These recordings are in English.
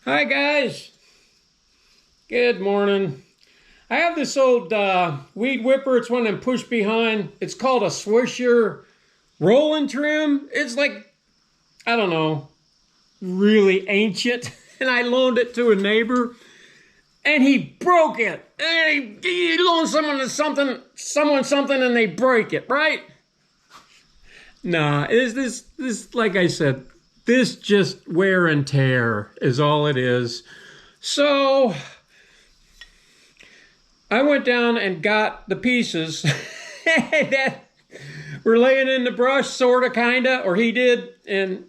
Hi guys, good morning. I have this old weed whipper. It's one of them push behind. It's called a Swisher rolling trim. It's like, I don't know, really ancient. And I loaned it to a neighbor and he broke it. And he loaned someone something and they break it, right? Nah, this like I said, this just wear and tear is all it is. So I went down and got the pieces that were laying in the brush, sorta, kinda, or he did, and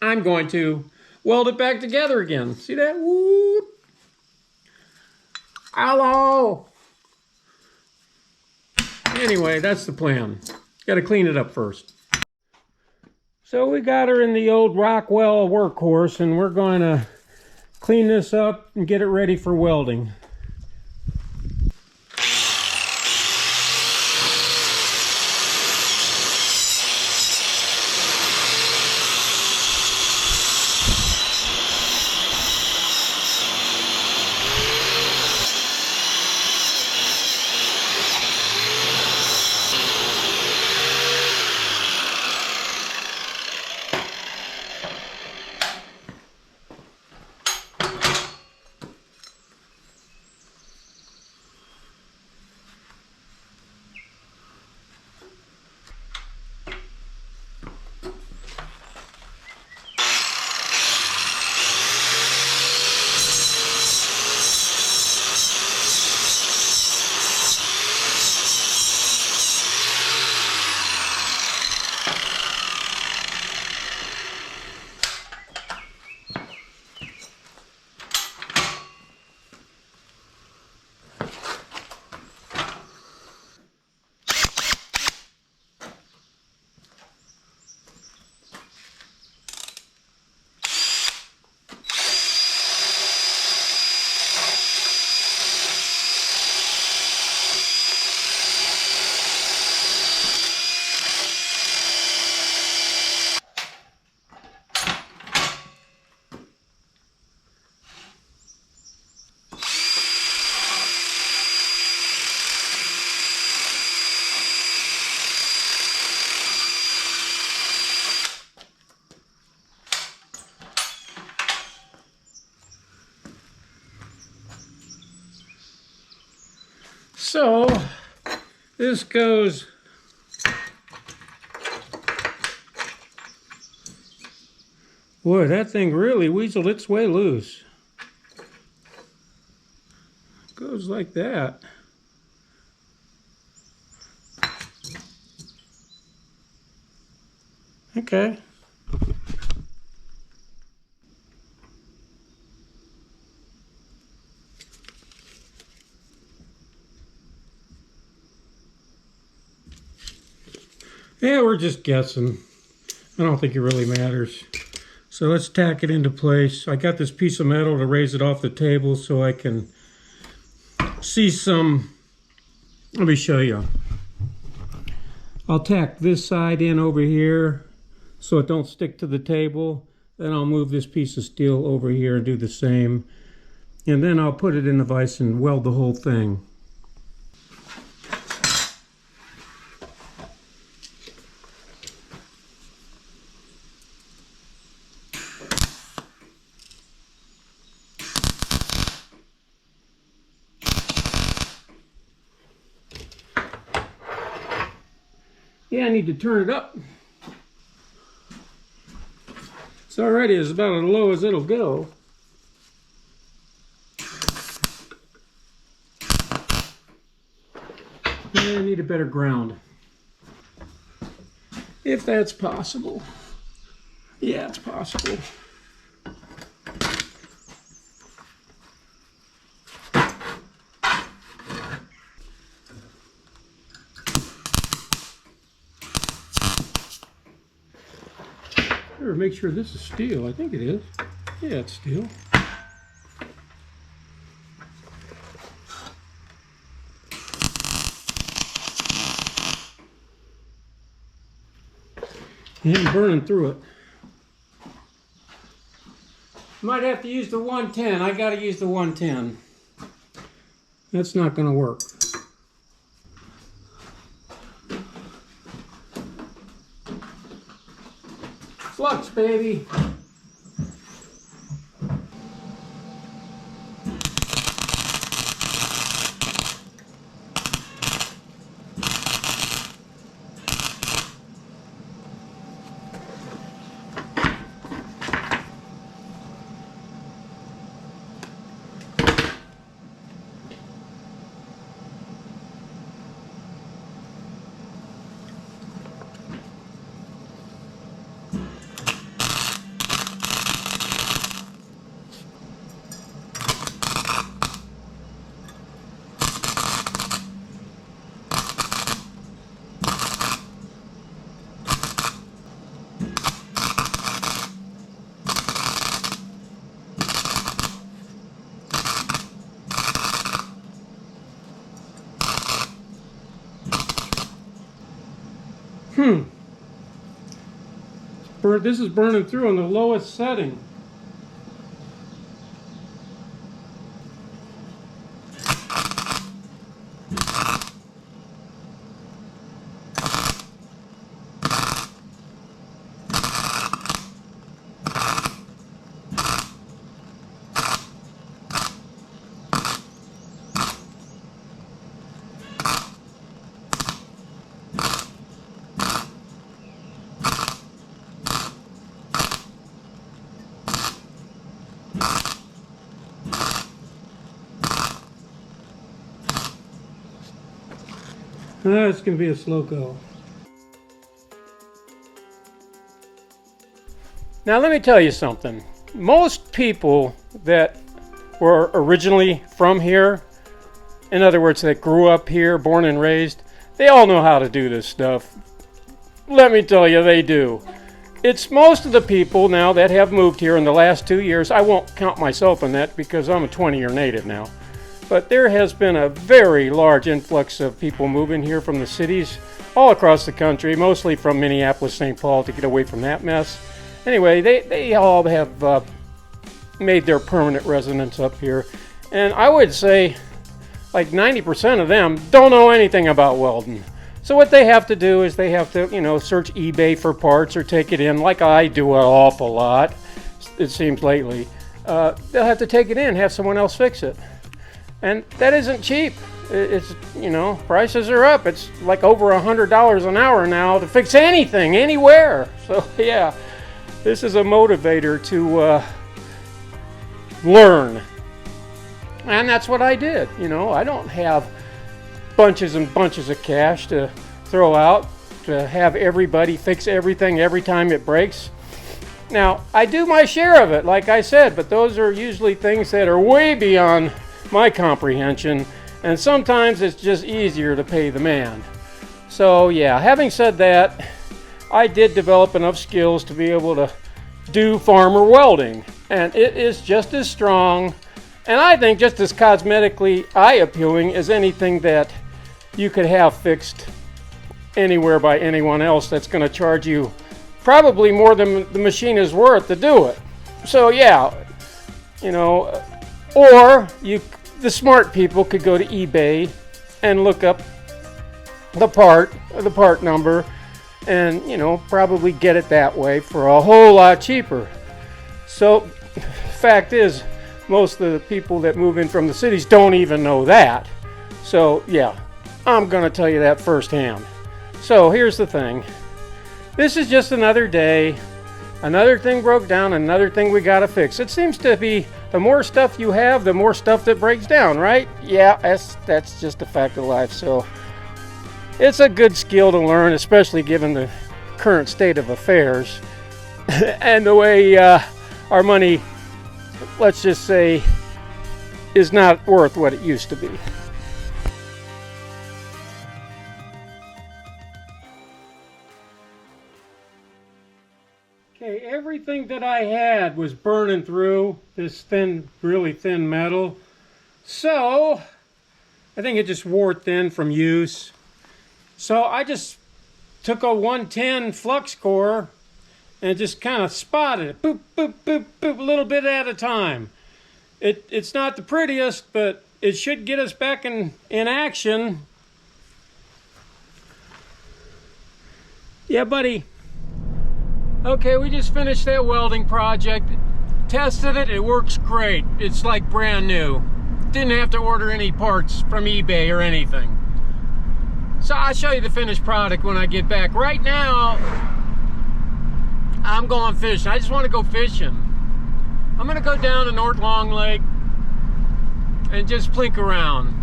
I'm going to weld it back together again. See that? Whoop. Hello. Anyway, that's the plan. Got to clean it up first. So we got her in the old Rockwell workhorse, and we're going to clean this up and get it ready for welding. So this goes boy, that thing really weaseled its way loose. Goes like that. Okay. Yeah, we're just guessing. I don't think it really matters. So let's tack it into place. I got this piece of metal to raise it off the table so I can see some. Let me show you. I'll tack this side in over here so it don't stick to the table. Then I'll move this piece of steel over here and do the same. And then I'll put it in the vise and weld the whole thing. Yeah, I need to turn it up. It's already as about as low as it'll go. I need a better ground. If that's possible. Yeah, it's possible. Better make sure this is steel. I think it is. Yeah, it's steel. And I'm burning through it. Might have to use the 110. I got to use the 110. That's not going to work. Flux, baby. This is burning through on the lowest setting. It's going to be a slow go. Now let me tell you something. Most people that were originally from here, in other words, that grew up here, born and raised, they all know how to do this stuff. Let me tell you, they do. It's most of the people now that have moved here in the last 2 years. I won't count myself in that because I'm a 20-year native now. But there has been a very large influx of people moving here from the cities all across the country, mostly from Minneapolis, St. Paul, to get away from that mess. Anyway, they all have made their permanent residence up here. And I would say like 90% of them don't know anything about welding. So what they have to do is they have to, search eBay for parts or take it in, like I do an awful lot, it seems lately. They'll have to take it in, have someone else fix it. And that isn't cheap. It's, prices are up. It's like over $100 an hour now to fix anything, anywhere. So, yeah, this is a motivator to learn. And that's what I did. I don't have bunches and bunches of cash to throw out to have everybody fix everything every time it breaks. Now, I do my share of it, like I said, but those are usually things that are way beyond my comprehension, and sometimes it's just easier to pay the man. So yeah, having said that, I did develop enough skills to be able to do farmer welding, and it is just as strong, and I think just as cosmetically eye-appealing as anything that you could have fixed anywhere by anyone else that's going to charge you probably more than the machine is worth to do it. So yeah, or the smart people could go to eBay and look up the part number, and probably get it that way for a whole lot cheaper. So fact is, most of the people that move in from the cities don't even know that. So yeah, I'm gonna tell you that firsthand. So here's the thing. This is just another day. Another thing broke down, another thing we gotta fix. It seems to be the more stuff you have, the more stuff that breaks down, right? Yeah, that's just a fact of life. So it's a good skill to learn, especially given the current state of affairs and the way our money, let's just say, is not worth what it used to be. Okay, everything that I had was burning through this thin, really thin metal. So I think it just wore thin from use. So I just took a 110 flux core and just kind of spotted it, boop, boop, boop, boop, a little bit at a time. It's not the prettiest, but it should get us back in action. Yeah, buddy. Okay, we just finished that welding project. Tested it, it works great. It's like brand new. Didn't have to order any parts from eBay or anything. So I'll show you the finished product when I get back. Right now, I'm going fishing. I just want to go fishing. I'm gonna go down to North Long Lake and just plink around.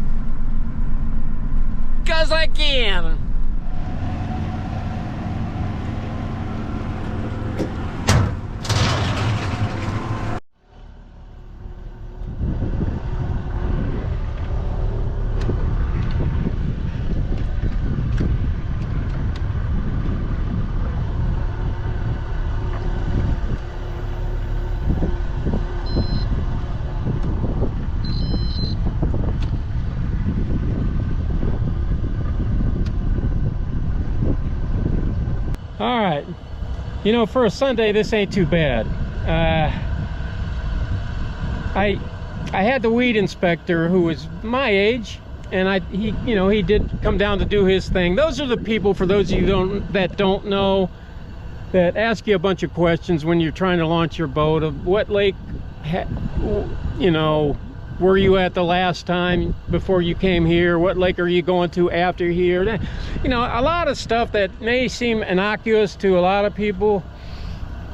'Cause I can. All right, you know, for a Sunday, this ain't too bad. I had the weed inspector who was my age, and he did come down to do his thing. Those are the people, for those of you that don't know, that ask you a bunch of questions when you're trying to launch your boat. Of what lake, were you at the last time before you came here? What lake are you going to after here? You know, a lot of stuff that may seem innocuous to a lot of people.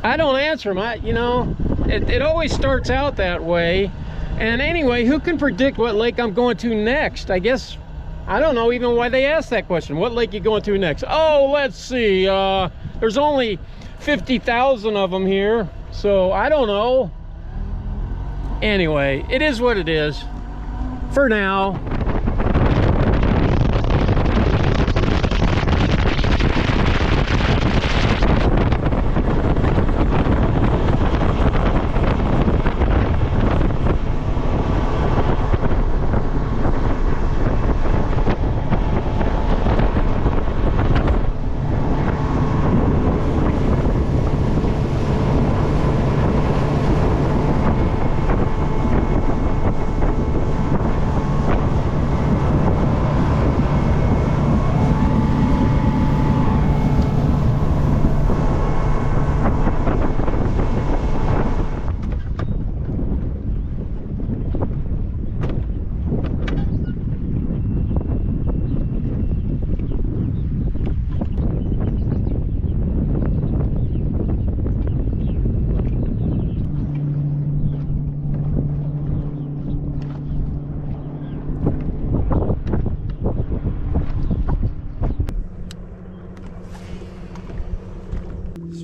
I don't answer them. It always starts out that way. And anyway, who can predict what lake I'm going to next? I guess, I don't know even why they asked that question. What lake you going to next? Oh, let's see. There's only 50,000 of them here, so I don't know. Anyway, it is what it is for now.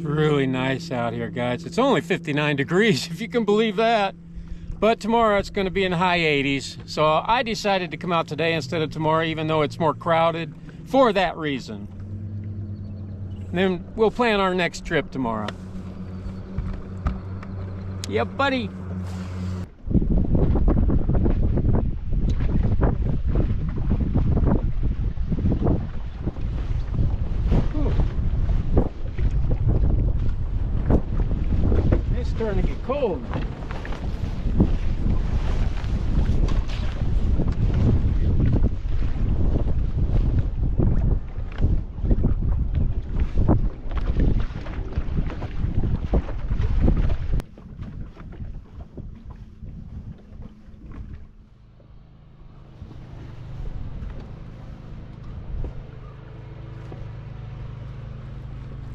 Really nice out here, guys. It's only 59 degrees, if you can believe that. But tomorrow it's going to be in the high 80s. So I decided to come out today instead of tomorrow, even though it's more crowded, for that reason. And then we'll plan our next trip tomorrow. Yeah, buddy. Starting to get cold.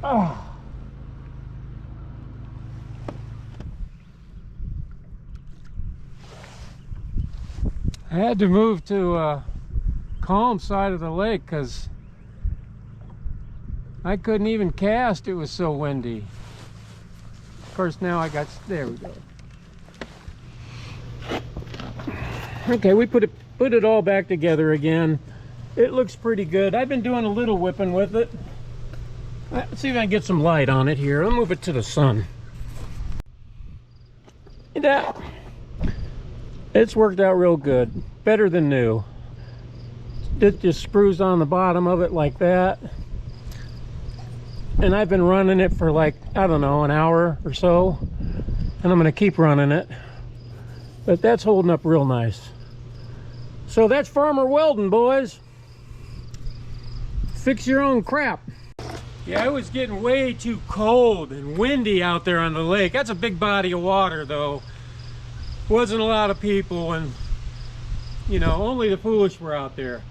Oh. I had to move to a calm side of the lake because I couldn't even cast. It was so windy. Of course, now I got, there we go. Okay, we put it all back together again. It looks pretty good. I've been doing a little whipping with it. Let's see if I can get some light on it here. I'll move it to the sun. It's worked out real good. Better than new. It just screws on the bottom of it like that. and I've been running it for like, I don't know, an hour or so, and I'm gonna keep running it. But that's holding up real nice. So that's farmer welding, boys. Fix your own crap. Yeah, it was getting way too cold and windy out there on the lake. That's a big body of water, though. Wasn't a lot of people, and you know, only the foolish were out there.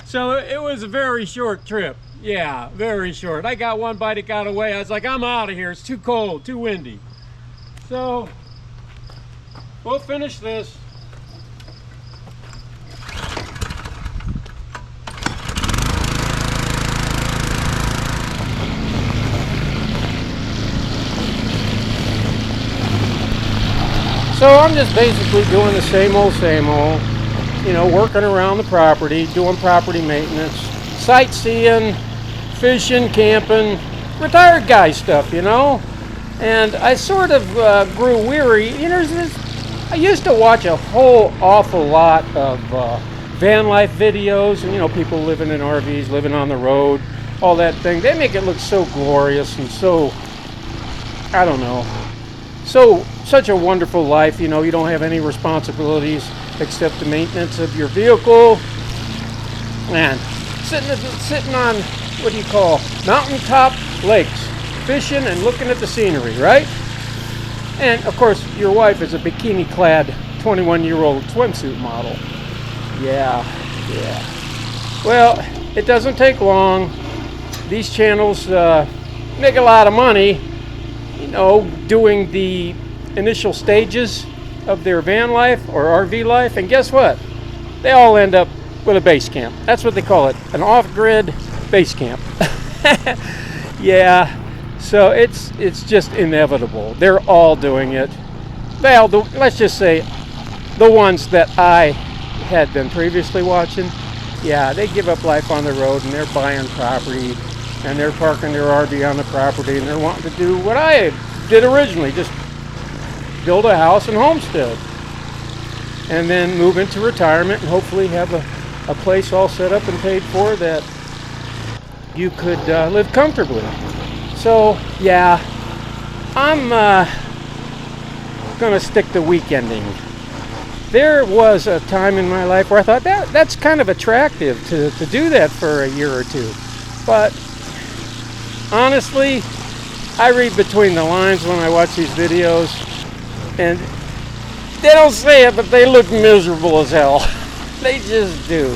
So it was a very short trip. Yeah, very short. I got one bite, it got away. I was like, I'm out of here. It's too cold, too windy. So we'll finish this. So I'm just basically doing the same old, you know, working around the property, doing property maintenance, sightseeing, fishing, camping, retired guy stuff, you know. And I sort of grew weary. You know, I used to watch a whole awful lot of van life videos, and you know, people living in RVs, living on the road, all that thing. They make it look so glorious and so, I don't know, such a wonderful life. You know, you don't have any responsibilities except the maintenance of your vehicle and sitting on, what do you call, mountaintop lakes, fishing and looking at the scenery, right? And of course your wife is a bikini clad 21-year-old swimsuit model. Yeah. Well, it doesn't take long. These channels make a lot of money, you know, doing the initial stages of their van life or RV life, and guess what? They all end up with a base camp. That's what they call it, an off-grid base camp. Yeah, so it's just inevitable. They're all doing it. Let's just say the ones that I had been previously watching, yeah, they give up life on the road and they're buying property and they're parking their RV on the property and they're wanting to do what I did originally, just build a house and homestead, and then move into retirement and hopefully have a place all set up and paid for that you could live comfortably. So yeah, I'm gonna stick to weekending. There was a time in my life where I thought that's kind of attractive to do that for a year or two, but honestly, I read between the lines when I watch these videos, and they don't say it, but they look miserable as hell. They just do.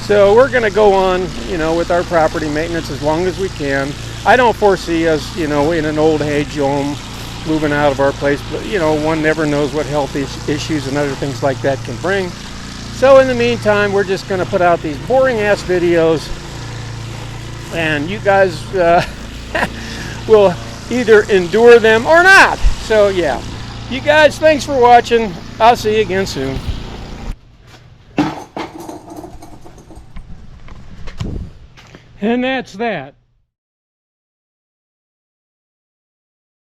So we're going to go on, you know, with our property maintenance as long as we can. I don't foresee us, you know, in an old age home moving out of our place, but you know, one never knows what health issues and other things like that can bring. So in the meantime, we're just going to put out these boring ass videos, and you guys will either endure them or not. So yeah, you guys, thanks for watching. I'll see you again soon. And that's that.